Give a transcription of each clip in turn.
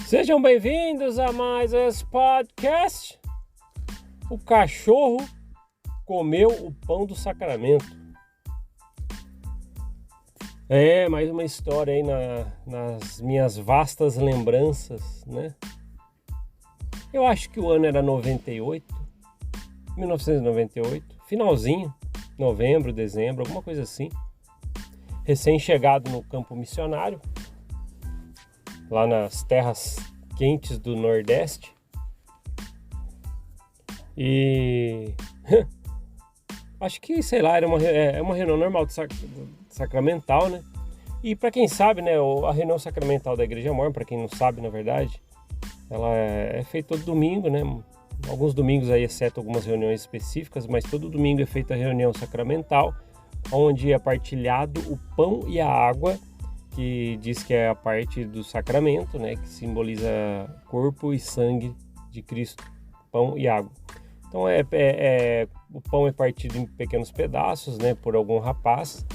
Sejam bem-vindos a mais esse podcast. O cachorro comeu o pão do sacramento. Mais uma história aí nas minhas vastas lembranças, né? Eu acho que o ano era 1998, finalzinho, novembro, dezembro, alguma coisa assim. Recém-chegado no campo missionário, lá nas terras quentes do Nordeste. E acho que, sei lá, era uma reunião normal sacramental, né? E para quem sabe, né, a reunião sacramental da Igreja Mórmon, para quem não sabe, na verdade, ela é feita todo domingo, né? Alguns domingos aí, exceto algumas reuniões específicas, mas todo domingo é feita a reunião sacramental, onde é partilhado o pão e a água, que diz que é a parte do sacramento, né, que simboliza corpo e sangue de Cristo, pão e água. Então o pão é partido em pequenos pedaços, né, por algum rapaz,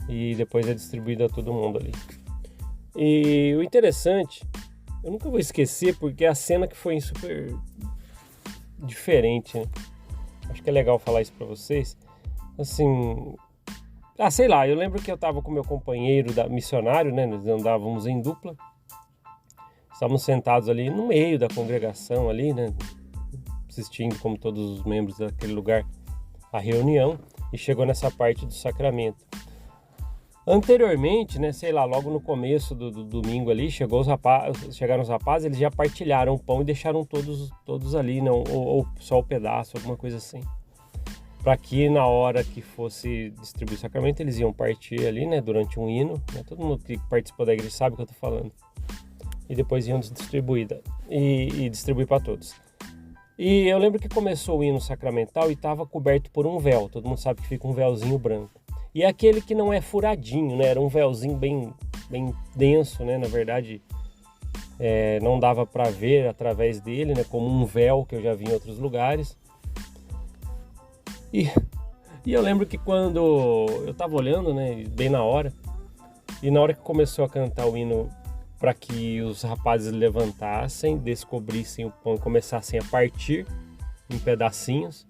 e depois é distribuído a todo mundo ali. E o interessante, eu nunca vou esquecer, porque é a cena que foi super diferente, né? Acho que é legal falar isso para vocês. Assim, sei lá, eu lembro que eu estava com meu companheiro missionário, né? Nós andávamos em dupla. Estávamos sentados ali no meio da congregação ali, né? Assistindo, como todos os membros daquele lugar, a reunião. E chegou nessa parte do sacramento. Anteriormente, né? Sei lá, logo no começo do domingo ali, chegaram os rapazes, eles já partilharam o pão e deixaram todos ali, não, ou só o pedaço, alguma coisa assim. Para que na hora que fosse distribuir o sacramento, eles iam partir ali, né, durante um hino, né, todo mundo que participou da igreja sabe o que eu estou falando, e depois iam distribuir e distribuir para todos. E eu lembro que começou o hino sacramental e estava coberto por um véu, todo mundo sabe que fica um véuzinho branco, e é aquele que não é furadinho, né, era um véuzinho bem denso, né, na verdade não dava para ver através dele, né, como um véu que eu já vi em outros lugares. E eu lembro que quando eu estava olhando, né, bem na hora, e na hora que começou a cantar o hino para que os rapazes levantassem, descobrissem o pão e começassem a partir em pedacinhos,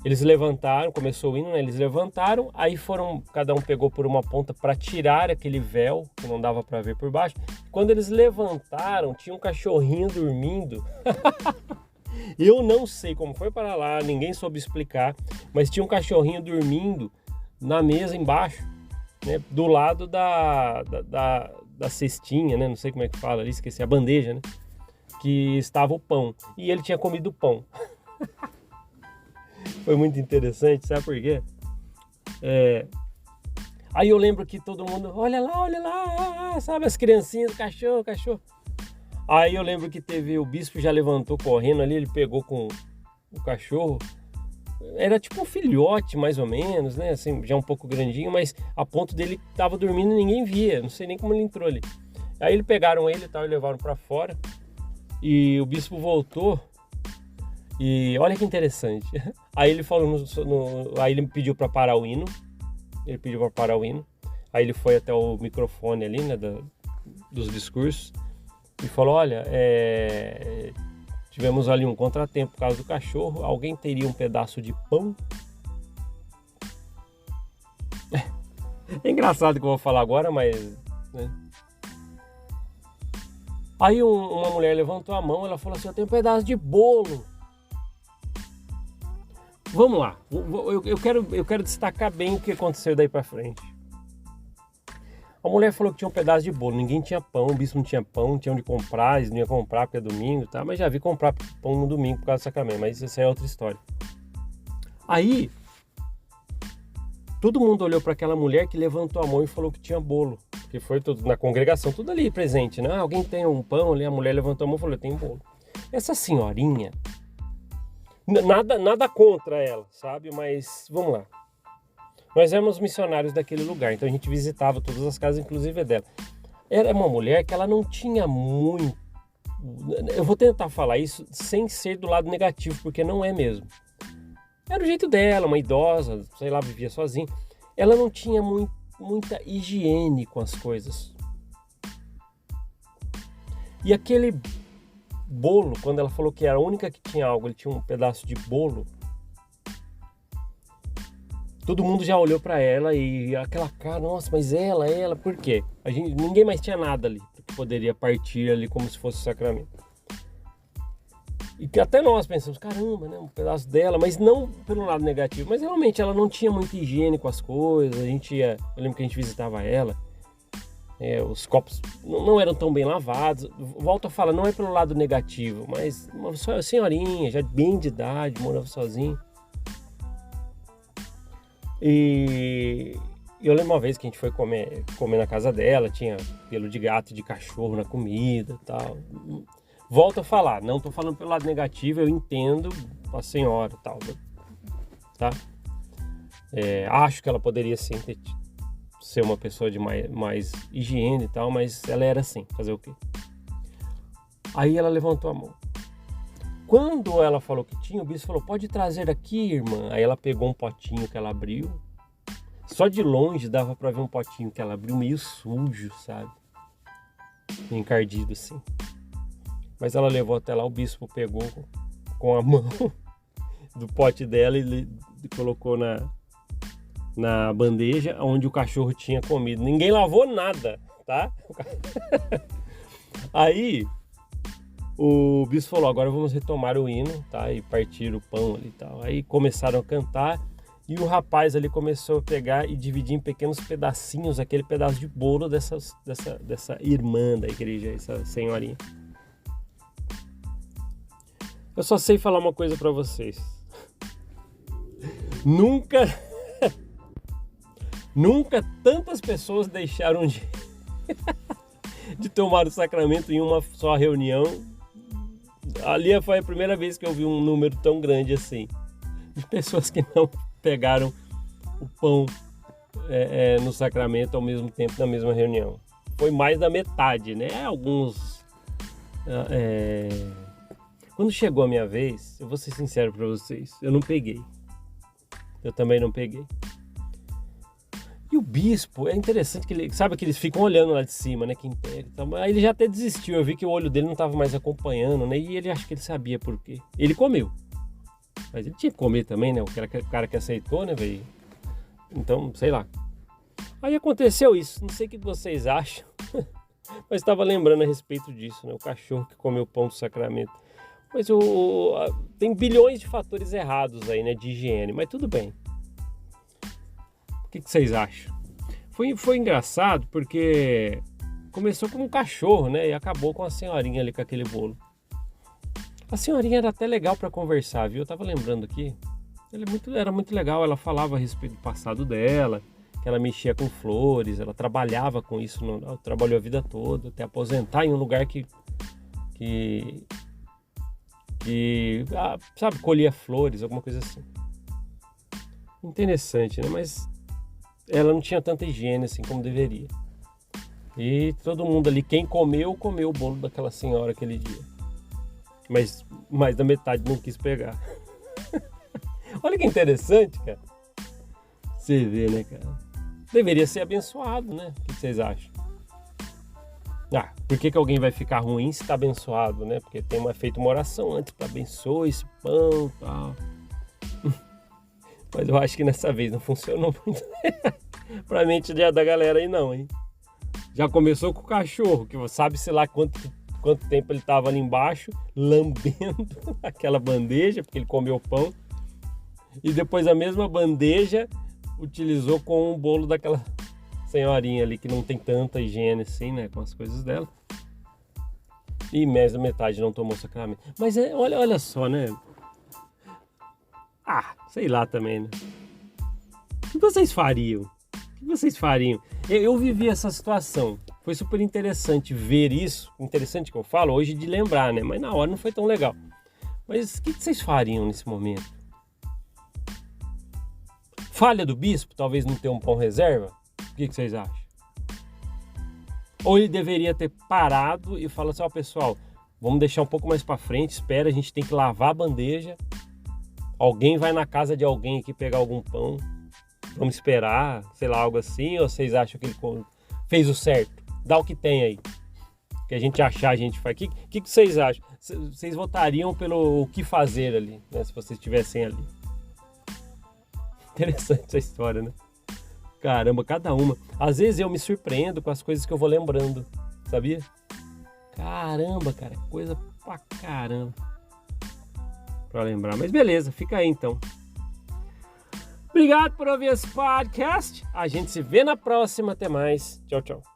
eles levantaram, começou o hino, né, eles levantaram, aí cada um pegou por uma ponta para tirar aquele véu que não dava para ver por baixo. Quando eles levantaram, tinha um cachorrinho dormindo. Eu não sei como foi para lá, ninguém soube explicar, mas tinha um cachorrinho dormindo na mesa embaixo, né, do lado da cestinha, né, não sei como é que fala ali, esqueci, a bandeja, né, que estava o pão, e ele tinha comido o pão. Foi muito interessante, sabe por quê? Aí eu lembro que todo mundo, olha lá, sabe, as criancinhas, cachorro. Aí eu lembro que o bispo já levantou correndo ali, ele pegou com o cachorro, era tipo um filhote mais ou menos, né, assim, já um pouco grandinho, mas a ponto dele tava dormindo e ninguém via, não sei nem como ele entrou ali. Aí eles pegaram ele e tal, e levaram para fora, e o bispo voltou, e olha que interessante, aí ele falou, aí ele pediu para parar o hino, aí ele foi até o microfone ali, né, dos discursos, e falou, olha, tivemos ali um contratempo por causa do cachorro, alguém teria um pedaço de pão? É engraçado que eu vou falar agora, mas, né? Aí uma mulher levantou a mão, ela falou assim, eu tenho um pedaço de bolo. Vamos lá, eu quero destacar bem o que aconteceu daí pra frente. A mulher falou que tinha um pedaço de bolo, ninguém tinha pão, o bispo não tinha pão, não tinha onde comprar, eles não iam comprar porque é domingo, tá? Mas já vi comprar pão no domingo por causa do sacramento, mas isso aí é outra história. Aí, todo mundo olhou para aquela mulher que levantou a mão e falou que tinha bolo, que foi tudo na congregação, tudo ali presente, né? Alguém tem um pão ali, a mulher levantou a mão e falou, tem bolo. Essa senhorinha, nada contra ela, sabe? Mas, vamos lá. Nós éramos missionários daquele lugar, então a gente visitava todas as casas, inclusive a dela. Era uma mulher que ela não tinha muito... Eu vou tentar falar isso sem ser do lado negativo, porque não é mesmo. Era o jeito dela, uma idosa, sei lá, vivia sozinha. Ela não tinha muita higiene com as coisas. E aquele bolo, quando ela falou que era a única que tinha algo, ele tinha um pedaço de bolo, todo mundo já olhou pra ela e aquela cara, nossa, mas ela, por quê? Ninguém mais tinha nada ali, que poderia partir ali como se fosse o sacramento. E que até nós pensamos, caramba, né, um pedaço dela, mas não pelo lado negativo, mas realmente ela não tinha muita higiene com as coisas, eu lembro que a gente visitava ela, os copos não eram tão bem lavados, volto a falar, não é pelo lado negativo, mas uma senhorinha, já bem de idade, morava sozinha. E eu lembro uma vez que a gente foi comer na casa dela, tinha pelo de gato e de cachorro na comida e tal. Volto a falar, não tô falando pelo lado negativo, eu entendo a senhora e tal, tá? Acho que ela poderia sim ser uma pessoa de mais higiene e tal, mas ela era assim, fazer o quê? Aí ela levantou a mão. Quando ela falou que tinha, o bispo falou, pode trazer aqui, irmã. Aí ela pegou um potinho que ela abriu. Só de longe dava pra ver um potinho que ela abriu meio sujo, sabe? Encardido assim. Mas ela levou até lá, o bispo pegou com a mão do pote dela e colocou na bandeja onde o cachorro tinha comido. Ninguém lavou nada, tá? Aí o bispo falou, agora vamos retomar o hino, tá? E partir o pão ali e tal. Aí começaram a cantar e o rapaz ali começou a pegar e dividir em pequenos pedacinhos aquele pedaço de bolo dessa irmã da igreja, essa senhorinha. Eu só sei falar uma coisa pra vocês. Nunca tantas pessoas deixaram de tomar o sacramento em uma só reunião. Ali foi a primeira vez que eu vi um número tão grande assim de pessoas que não pegaram o pão no sacramento ao mesmo tempo na mesma reunião. Foi mais da metade, né? Alguns... Quando chegou a minha vez, eu vou ser sincero para vocês, eu não peguei. Eu também não peguei. E o bispo, é interessante que ele, sabe que eles ficam olhando lá de cima, né, quem pega. Aí ele já até desistiu, eu vi que o olho dele não estava mais acompanhando, né, e ele acho que ele sabia por quê. Ele comeu, mas ele tinha que comer também, né, o cara que aceitou, né, velho. Então, sei lá. Aí aconteceu isso, não sei o que vocês acham, mas estava lembrando a respeito disso, né, o cachorro que comeu o pão do sacramento. Mas tem bilhões de fatores errados aí, né, de higiene, mas tudo bem. O que vocês acham? Foi engraçado porque começou com um cachorro, né, e acabou com a senhorinha ali com aquele bolo. A senhorinha era até legal para conversar, viu? Eu tava lembrando aqui. Era muito legal, ela falava a respeito do passado dela, que ela mexia com flores, ela trabalhava com isso, ela trabalhou a vida toda, até aposentar em um lugar que sabe, colhia flores, alguma coisa assim. Interessante, né? Mas ela não tinha tanta higiene assim como deveria. E todo mundo ali, quem comeu o bolo daquela senhora aquele dia. Mas mais da metade não quis pegar. Olha que interessante, cara. Você vê, né, cara? Deveria ser abençoado, né? O que vocês acham? Por que alguém vai ficar ruim se está abençoado, né? Porque tem feito uma oração antes para abençoar esse pão e tal. Mas eu acho que nessa vez não funcionou muito pra mente da galera aí não, hein? Já começou com o cachorro, que sabe-se lá quanto tempo ele estava ali embaixo, lambendo aquela bandeja, porque ele comeu o pão. E depois a mesma bandeja utilizou com o bolo daquela senhorinha ali, que não tem tanta higiene assim, né, com as coisas dela. E mais da metade não tomou sacramento. Mas olha só, né? Sei lá também, né? O que vocês fariam? Eu vivi essa situação. Foi super interessante ver isso. Interessante que eu falo hoje de lembrar, né? Mas na hora não foi tão legal. Mas o que vocês fariam nesse momento? Falha do bispo? Talvez não ter um pão reserva? O que vocês acham? Ou ele deveria ter parado e falado assim, pessoal, vamos deixar um pouco mais para frente, espera, a gente tem que lavar a bandeja. Alguém vai na casa de alguém aqui pegar algum pão. Vamos esperar, sei lá, algo assim. Ou vocês acham que ele fez o certo? Dá o que tem aí. que a gente achar, a gente faz. O que vocês acham? Vocês votariam pelo o que fazer ali, né? Se vocês estivessem ali. Interessante essa história, né? Caramba, cada uma. Às vezes eu me surpreendo com as coisas que eu vou lembrando, sabia? Caramba, cara, coisa pra caramba pra lembrar. Mas beleza, fica aí então. Obrigado por ouvir esse podcast. A gente se vê na próxima. Até mais. Tchau, tchau.